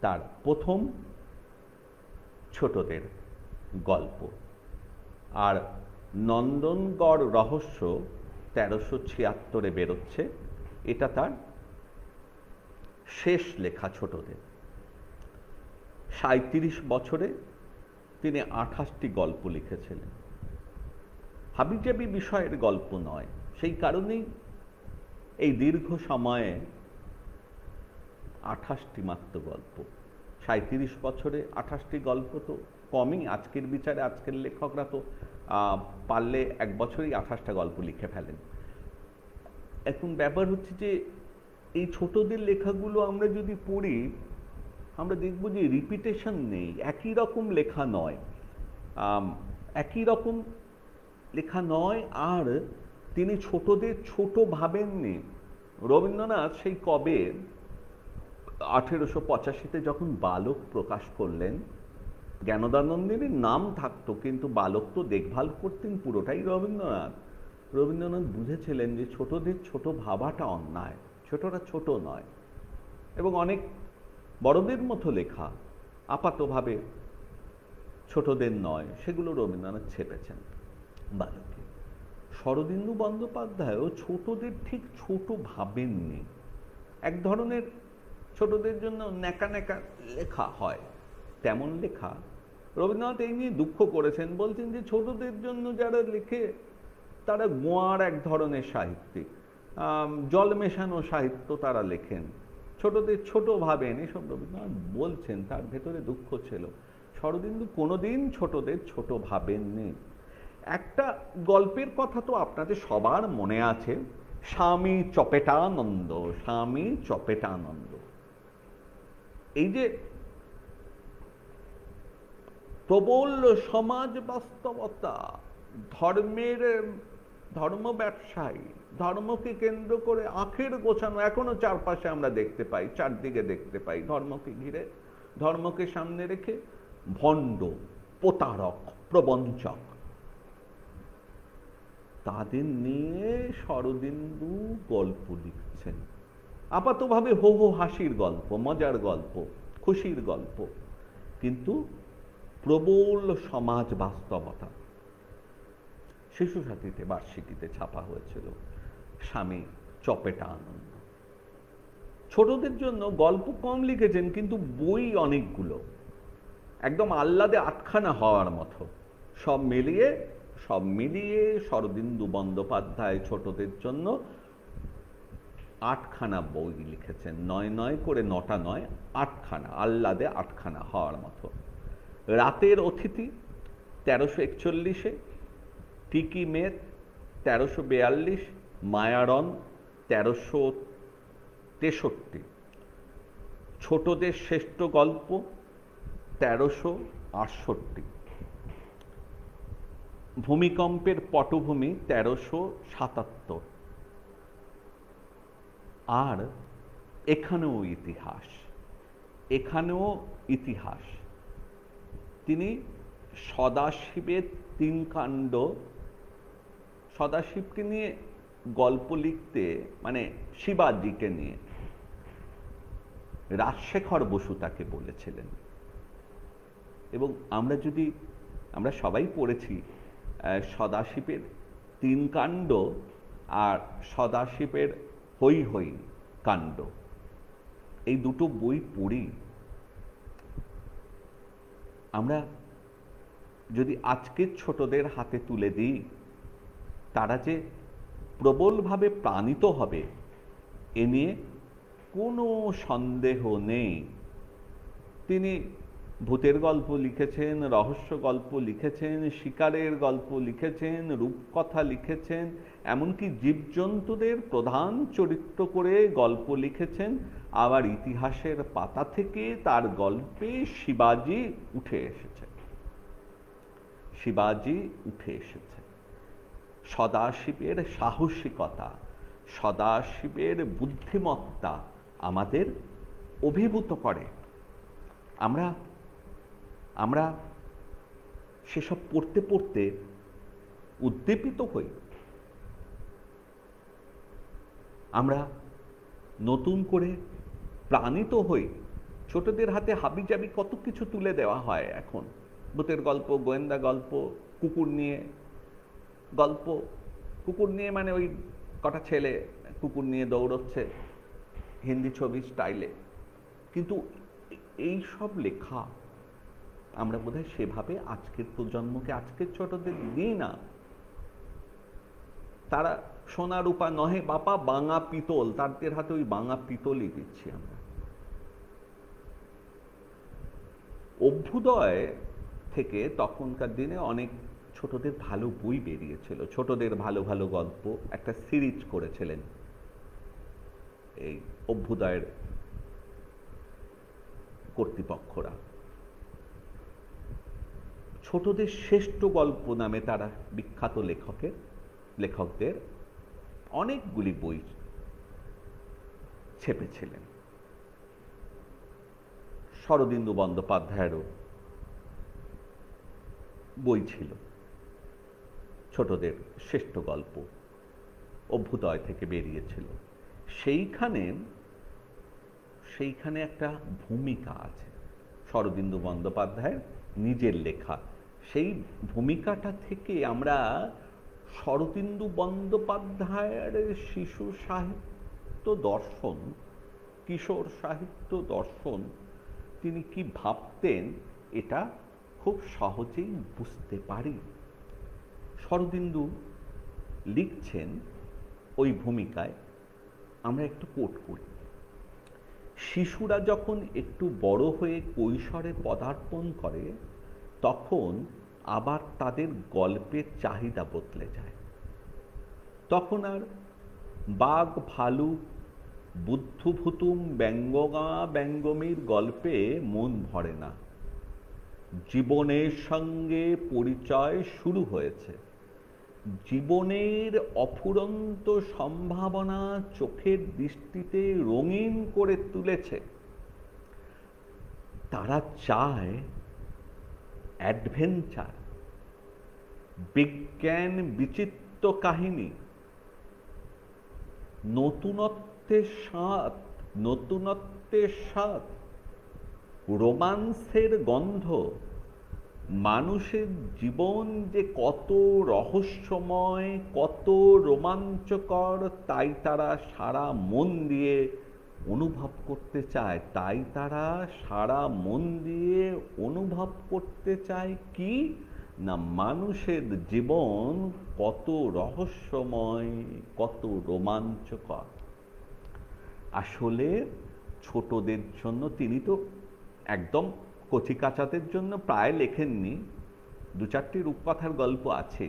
A: তার প্রথম ছোটদের গল্প, আর নন্দনগড় রহস্য 1376 বেরোচ্ছে, এটা তার শেষ লেখা ছোটদের। 37 বছরে তিনি 28টি গল্প লিখেছিলেন। হাবিজাবি বিষয়ের গল্প নয়, সেই কারণেই এই দীর্ঘ সময়ে 28টি মাত্র গল্প। 37 বছরে 28টি গল্প তো কমই, আজকের বিচারে আজকের লেখকরা তো পারলে এক বছরেই 28টা গল্প লিখে ফেলেন। এখন ব্যাপার হচ্ছে যে এই ছোটদের লেখাগুলো আমরা যদি পড়ি, আমরা দেখব যে রিপিটেশন নেই, একই রকম লেখা নয়, একই রকম লেখা নয়। আর তিনি ছোটদের ছোট ভাবেননি। রবীন্দ্রনাথ সেই কবে 1885-তে যখন বালক প্রকাশ করলেন, জ্ঞানদানন্দিনীর নাম থাকতো কিন্তু বালক তো দেখভাল করতেন পুরোটাই রবীন্দ্রনাথ। রবীন্দ্রনাথ বুঝেছিলেন যে ছোটদের ছোট ভাবাটা অন্যায়, ছোটরা ছোট নয়, এবং অনেক বড়দের মতো লেখা আপাতভাবে ছোটদের নয়, সেগুলো রবীন্দ্রনাথ ছেপেছেন বালকে। শরদিন্দু বন্দ্যোপাধ্যায়ও ছোটদের ঠিক ছোট ভাবেননি। এক ধরনের ছোটদের জন্য ন্যাকা ন্যাকা লেখা হয়, তেমন লেখা রবীন্দ্রনাথ এই নিয়ে দুঃখ করেছেন। বলছেন যে ছোটদের জন্য যারা লেখে তারা গোয়ার এক ধরনের সাহিত্যিক, জল মেশানো সাহিত্য তারা লেখেন, ছোটদের ছোট ভাবেন, এসব রবীন্দ্রনাথ বলছেন। তার ভেতরে দুঃখ ছিল। শরদিন্দু কোনোদিন ছোটদের ছোট ভাবেননি। একটা গল্পের কথা তো আপনাদের সবার মনে আছে, স্বামী চপেটানন্দ। স্বামী চপেটানন্দ, এই যে প্রবল সমাজ বাস্তবতা, ধর্ম ব্যবসায়ী, ধর্মকে কেন্দ্র করে আখের গোছানো এখনো চারপাশে আমরা দেখতে পাই, চারদিকে দেখতে পাই। ধর্মকে ঘিরে, ধর্মকে সামনে রেখে ভণ্ড, প্রতারক, প্রবঞ্চক, তাদের নিয়ে শরদিন্দু গল্প লিখছেন। আপাতভাবে হো হো হাসির গল্প, মজার গল্প, খুশির গল্প, কিন্তু প্রবল সমাজ বাস্তবতা। শিশু সাথীতে বার্ষিকীতে ছাপা হয়েছিল স্বামী চপেটানন্দ। ছোটদের জন্য গল্প কম লিখেছেন কিন্তু বই অনেকগুলো, একদম আহ্লাদে আটখানা হওয়ার মতো। সব মিলিয়ে শরদিন্দু বন্দ্যোপাধ্যায় ছোটদের জন্য 8খানা বই লিখেছেন। 9 করে 9টা নয়, 8খানা, আহ্লাদে 8খানা হওয়ার মতো। রাতের অতিথি 1341, টিকি মেদ 1342, মায়ারন 1363, ছোটদের শ্রেষ্ঠ গল্প 1368, ভূমিকম্পের পটভূমি 1377, আর এখানেও ইতিহাস। তিনি সদাশিবের 3 কাণ্ড, সদাশিবকে নিয়ে গল্প লিখতে, মানে শিবাজিকে নিয়ে, রাজশেখর বসু তাকে বলেছিলেন। এবং আমরা সবাই পড়েছি সদাশিবের 3 কাণ্ড আর সদাশিবের হই হই কাণ্ড, এই দুটো বই পড়ি। আমরা যদি আজকের ছোটদের হাতে তুলে দিই, তারা যে প্রবলভাবে প্রাণিত হবে এ নিয়ে কোনো সন্দেহ নেই। তিনি ভূতের গল্প লিখেছেন, রহস্য গল্প লিখেছেন, শিকারের গল্প লিখেছেন, রূপকথা লিখেছেন, এমনকি জীবজন্তুদের প্রধান চরিত্র করে গল্প লিখেছেন। আবার ইতিহাসের পাতা থেকে তার গল্পে শিবাজি উঠে এসেছে। সদাশিবের সাহসিকতা, সদাশিবের বুদ্ধিমত্তা আমাদের অভিভূত করে। আমরা সেসব পড়তে পড়তে উদ্দীপিত হই, আমরা নতুন করে প্রাণিত হই। ছোটদের হাতে হাবিজাবি কত কিছু তুলে দেওয়া হয় এখন, ভূতের গল্প, গোয়েন্দা গল্প, কুকুর নিয়ে গল্প। কুকুর নিয়ে মানে ওই কটা ছেলে কুকুর নিয়ে দৌড়চ্ছে হিন্দি ছবি স্টাইলে। কিন্তু এই সব লেখা আমরা বোধহয় সেভাবে আজকের প্রজন্মকে, আজকের ছোটদের দিই না। তারা সোনা রূপা নহে বাপা, বাঙা পিতল, তাদের হাতে ওই বাঙা পিতলই দিচ্ছি আমরা। অভ্যুদয় থেকে তখনকার দিনে অনেক ছোটদের ভালো বই বেরিয়েছিল, ছোটদের ভালো ভালো গল্প একটা সিরিজ করেছিলেন এই অভ্যুদয়ের কর্তৃপক্ষরা। ছোটদের শ্রেষ্ঠ গল্প নামে তারা বিখ্যাত লেখকদের অনেকগুলি বই ছেপেছিলেন। শরদিন্দু বন্দ্যোপাধ্যায়েরও বই ছিল ছোটদের শ্রেষ্ঠ গল্প, অভ্যুদয় থেকে বেরিয়েছিল। সেইখানে একটা ভূমিকা আছে শরদিন্দু বন্দ্যোপাধ্যায়ের নিজের লেখা। সেই ভূমিকাটা থেকে আমরা শরদিন্দু বন্দ্যোপাধ্যায়ের শিশু সাহিত্য দর্শন, কিশোর সাহিত্য দর্শন, তিনি কি ভাবতেন এটা খুব সহজেই বুঝতে পারি। শরদিন্দু লিখছেন ওই ভূমিকায়, আমরা একটু কোট করি। শিশুরা যখন একটু বড় হয়ে কৈশোরে পদার্পণ করে তখন আবার তাদের গল্পের চাহিদা বদলে যায়। তখন আর বাঘ ভালুক বুদ্ধভূতুম ব্যঙ্গগা ব্যঙ্গমীর গল্পে মন ভরে না। জীবনের সঙ্গে পরিচয় শুরু হয়েছে, জীবনের অফুরন্ত সম্ভাবনা চোখের দৃষ্টিতে রঙিন করে তুলেছে। তারা চায় অ্যাডভেঞ্চার, বিজ্ঞান বিচিত্র কাহিনী, নতুনত্বের স্বাদ, রোমান্সের গন্ধ। মানুষের জীবন যে কত রহস্যময়, কত রোমাঞ্চকর, তাই তারা সারা মন দিয়ে অনুভব করতে চায়। কি না, মানুষের জীবন কত রহস্যময়, কত রোমাঞ্চকর। আসলে ছোটদের জন্য তিনি তো একদম কচিকাচাদের জন্য প্রায় লেখেননি। দু চারটি রূপকথার গল্প আছে,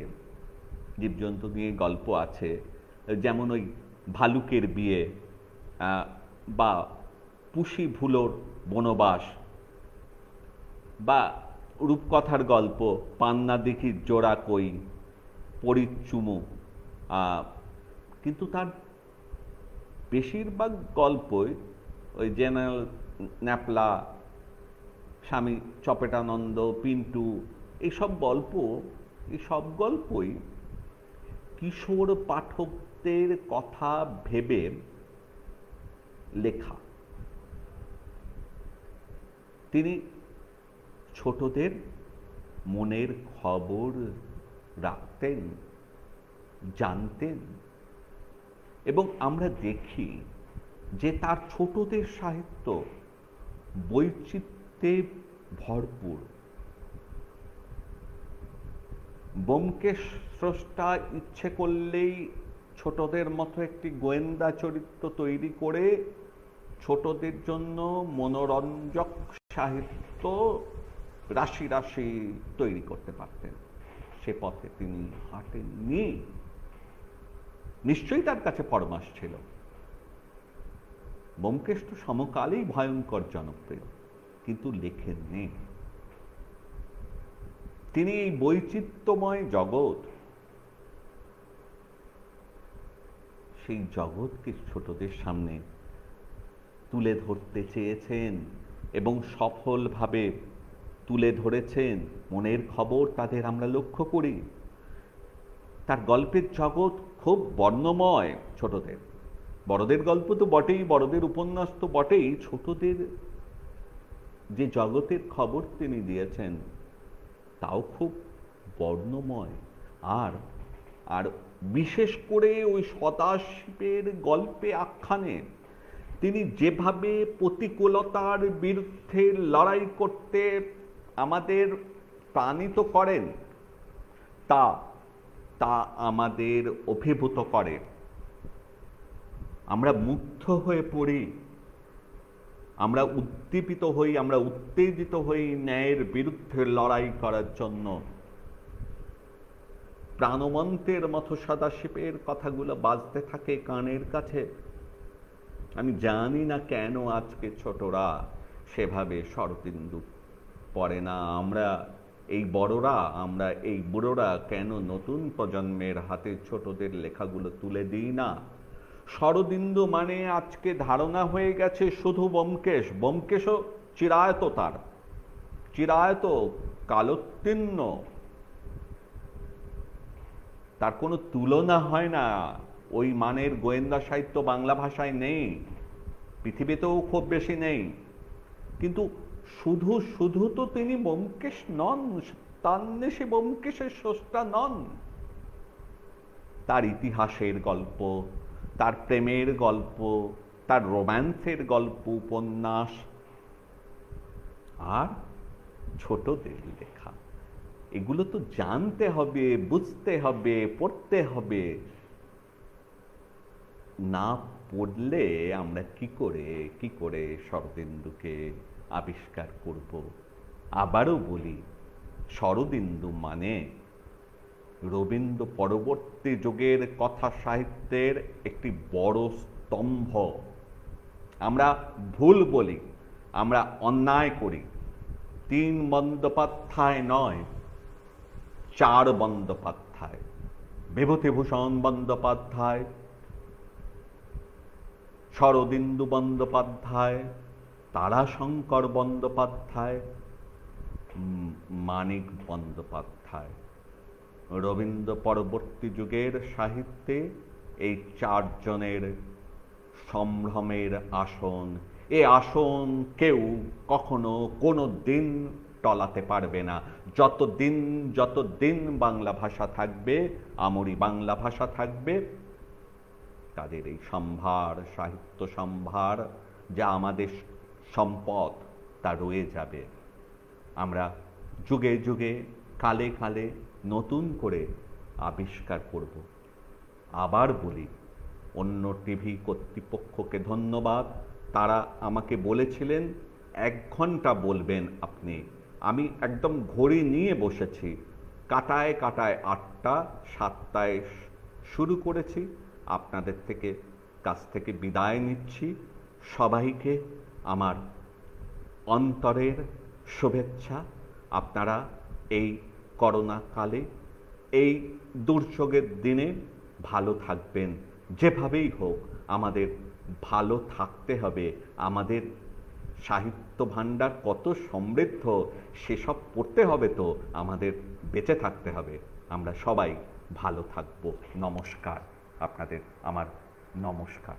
A: জীবজন্তু নিয়ে গল্প আছে, যেমন ওই ভালুকের বিয়ে বা পুষি ভুলোর বনবাস, বা রূপকথার গল্প পান্না দিঘির জোড়া কই, পরিচুমু। কিন্তু তার বেশিরভাগ গল্পই ওই জেনারেল ন্যাপলা, স্বামী চপেটানন্দ, পিন্টু, এই সব গল্পই কিশোর পাঠকদের কথা ভেবে লেখা। তিনি ছোটদের মনের খবর রাখতেন, জানতেন, এবং আমরা দেখি যে তার ছোটদের সাহিত্য বৈচিত্র্যে ভরপুর। ব্যোমকেশ স্রষ্টা ইচ্ছে করলেই ছোটদের মতো একটি গোয়েন্দা চরিত্র তৈরি করে ছোটদের জন্য মনোরঞ্জক সাহিত্য রাশি রাশি তৈরি করতে পারতেন। সে পথে তিনি হাঁটেননি। নিশ্চয়ই তার কাছে ফরমাস ছিল। ব্যোমকেশ তো সমকালেই ভয়ঙ্কর জনপ্রিয়, কিন্তু লেখেননি। তিনি এই বৈচিত্র্যময় জগৎ, সেই জগৎকে ছোটদের সামনে তুলে ধরতে চেয়েছেন এবং সফলভাবে তুলে ধরেছেন। মনের খবর তাদের আমরা লক্ষ্য করি। তার গল্পের জগৎ খুব বর্ণময় ছোটদের। বড়দের গল্প তো বটেই, বড়দের উপন্যাস তো বটেই, ছোটদের যে জগতের খবর তিনি দিয়েছেন তাও খুব বর্ণময়। আর আর বিশেষ করে ওই সদাশিবের গল্পে আখ্যানে তিনি যেভাবে প্রতিকূলতার বিরুদ্ধে লড়াই করতে আমাদের প্রাণিত করেন, তা তা আমাদের অভিভূত করে। আমরা মুগ্ধ হয়ে পড়ি, আমরা উদ্দীপিত হই, আমরা উত্তেজিত হই ন্যায়ের বিরুদ্ধে লড়াই করার জন্য। প্রাণমন্ত্রের মতো সদাশিবের কথাগুলো বাজতে থাকে কানের কাছে। আমি জানি না কেন আজকে ছোটরা সেভাবে শরদিন্দু পড়ে না। আমরা এই বড়রা, আমরা এই বুড়োরা কেন নতুন প্রজন্মের হাতে ছোটদের লেখাগুলো তুলে দিই না? শরদিন্দু মানে আজকে ধারণা হয়ে গেছে শুধু ব্যোমকেশ। ব্যোমকেশও চিরায়ত, তার চিরায়ত, কালোত্তীর্ণ, তার কোনো তুলনা হয় না। ওই মানের গোয়েন্দা সাহিত্য বাংলা ভাষায় নেই, পৃথিবীতেও খুব বেশি নেই। কিন্তু শুধু শুধু তো তিনি ব্যোমকেশ নন, তান্নেসে ব্যোমকেশের স্রষ্টা নন। তার ইতিহাসের গল্প, তার প্রেমের গল্প, তার রোম্যান্সের গল্প, উপন্যাস আর ছোটদের লেখা, এগুলো তো জানতে হবে, বুঝতে হবে, পড়তে হবে। না পড়লে আমরা কি করে শরদিন্দুকে আবিষ্কার করব? আবারও বলি, শরদিন্দু মানে রবীন্দ্র পরবর্তী যুগের কথা সাহিত্যের একটি বড় স্তম্ভ। আমরা ভুল বলি, আমরা অন্যায় করি। ৩ বন্দ্যোপাধ্যায় নয়, ৪ বন্দ্যোপাধ্যায়, বিভূতিভূষণ বন্দ্যোপাধ্যায়, শরদিন্দু বন্দ্যোপাধ্যায়, তারাশঙ্কর বন্দ্যোপাধ্যায়, মানিক বন্দ্যোপাধ্যায়। রবীন্দ্র পরবর্তী যুগের সাহিত্যে এই ৪ জনের সম্ভ্রমের আসন। এ আসন কেউ কখনো কোনো দিন টলাতে পারবে না। যতদিন বাংলা ভাষা থাকবে, আমরি বাংলা ভাষা থাকবে, তাদের এই সম্ভার, সাহিত্য সম্ভার, যা আমাদের সম্পদ, তা রয়ে যাবে। আমরা যুগে যুগে, কালে কালে নতুন করে আবিষ্কার করব। আবার বলি, অন্য টিভি কর্তৃপক্ষকে ধন্যবাদ। তারা আমাকে বলেছিলেন 1 ঘন্টা বলবেন আপনি। আমি একদম ঘড়ি নিয়ে বসেছি, কাটায় কাটায় 8টা, 7টায় শুরু করেছি। আপনাদের কাছ থেকে বিদায় নিচ্ছি। সবাইকে আমার অন্তরের শুভেচ্ছা। আপনারা এই করোনা কালে, এই দুর্যোগের দিনে ভালো থাকবেন। যেভাবেই হোক আমাদের ভালো থাকতে হবে। আমাদের সাহিত্য ভাণ্ডার কত সমৃদ্ধ, সেসব পড়তে হবে, তো আমাদের বেঁচে থাকতে হবে। আমরা সবাই ভালো থাকব। নমস্কার। আপনাদের আমার নমস্কার।